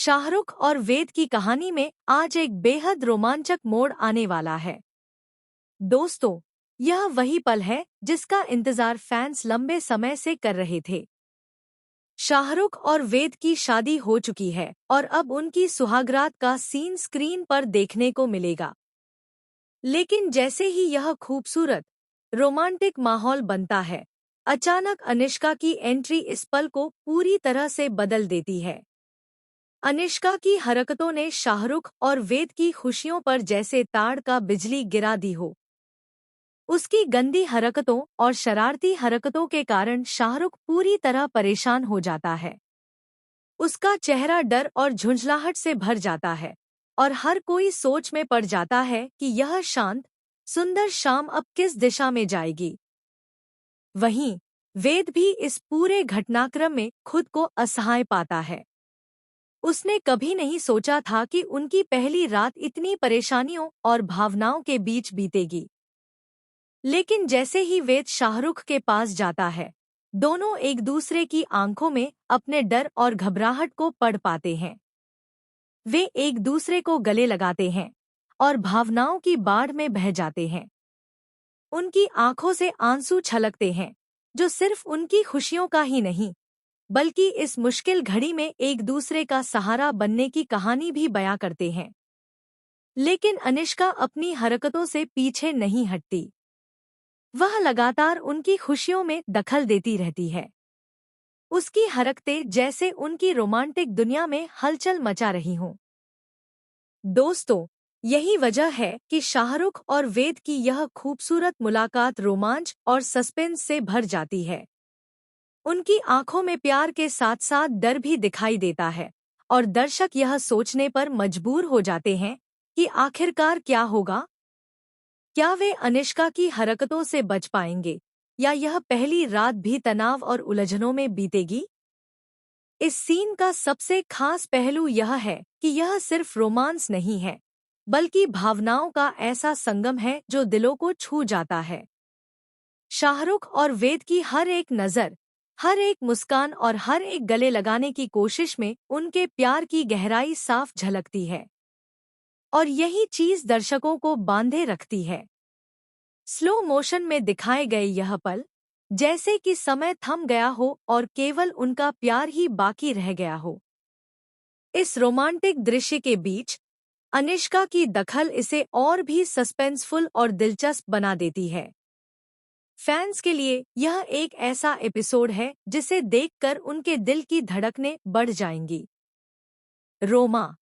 शाहरुख और वेद की कहानी में आज एक बेहद रोमांचक मोड़ आने वाला है। दोस्तों, यह वही पल है जिसका इंतजार फैंस लंबे समय से कर रहे थे। शाहरुख और वेद की शादी हो चुकी है और अब उनकी सुहागरात का सीन स्क्रीन पर देखने को मिलेगा। लेकिन जैसे ही यह खूबसूरत रोमांटिक माहौल बनता है, अचानक अनुष्का की एंट्री इस पल को पूरी तरह से बदल देती है। अनुष्का की हरकतों ने शाहरुख और वेद की खुशियों पर जैसे ताड़ का बिजली गिरा दी हो। उसकी गंदी हरकतों और शरारती हरकतों के कारण शाहरुख पूरी तरह परेशान हो जाता है। उसका चेहरा डर और झुंझलाहट से भर जाता है और हर कोई सोच में पड़ जाता है कि यह शांत, सुंदर शाम अब किस दिशा में जाएगी। वहीं वेद भी इस पूरे घटनाक्रम में खुद को असहाय पाता है। उसने कभी नहीं सोचा था कि उनकी पहली रात इतनी परेशानियों और भावनाओं के बीच बीतेगी। लेकिन जैसे ही वेद शाहरुख के पास जाता है, दोनों एक दूसरे की आंखों में अपने डर और घबराहट को पढ़ पाते हैं। वे एक दूसरे को गले लगाते हैं और भावनाओं की बाढ़ में बह जाते हैं। उनकी आंखों से आंसू छलकते हैं, जो सिर्फ उनकी खुशियों का ही नहीं, बल्कि इस मुश्किल घड़ी में एक दूसरे का सहारा बनने की कहानी भी बयां करते हैं। लेकिन अनुष्का अपनी हरकतों से पीछे नहीं हटती। वह लगातार उनकी खुशियों में दखल देती रहती है। उसकी हरकतें जैसे उनकी रोमांटिक दुनिया में हलचल मचा रही हों। दोस्तों, यही वजह है कि शाहरुख और वेद की यह खूबसूरत मुलाकात रोमांच और सस्पेंस से भर जाती है। उनकी आंखों में प्यार के साथ साथ डर भी दिखाई देता है और दर्शक यह सोचने पर मजबूर हो जाते हैं कि आखिरकार क्या होगा। क्या वे अनुष्का की हरकतों से बच पाएंगे या यह पहली रात भी तनाव और उलझनों में बीतेगी। इस सीन का सबसे खास पहलू यह है कि यह सिर्फ रोमांस नहीं है, बल्कि भावनाओं का ऐसा संगम है जो दिलों को छू जाता है। शाहरुख और वेद की हर एक नज़र, हर एक मुस्कान और हर एक गले लगाने की कोशिश में उनके प्यार की गहराई साफ झलकती है। और यही चीज दर्शकों को बांधे रखती है। स्लो मोशन में दिखाए गए यह पल, जैसे कि समय थम गया हो और केवल उनका प्यार ही बाकी रह गया हो। इस रोमांटिक दृश्य के बीच अनुष्का की दखल इसे और भी सस्पेंसफुल और दिलचस्प बना देती है। फैंस के लिए यह एक ऐसा एपिसोड है जिसे देखकर उनके दिल की धड़कनें बढ़ जाएंगी। रोमा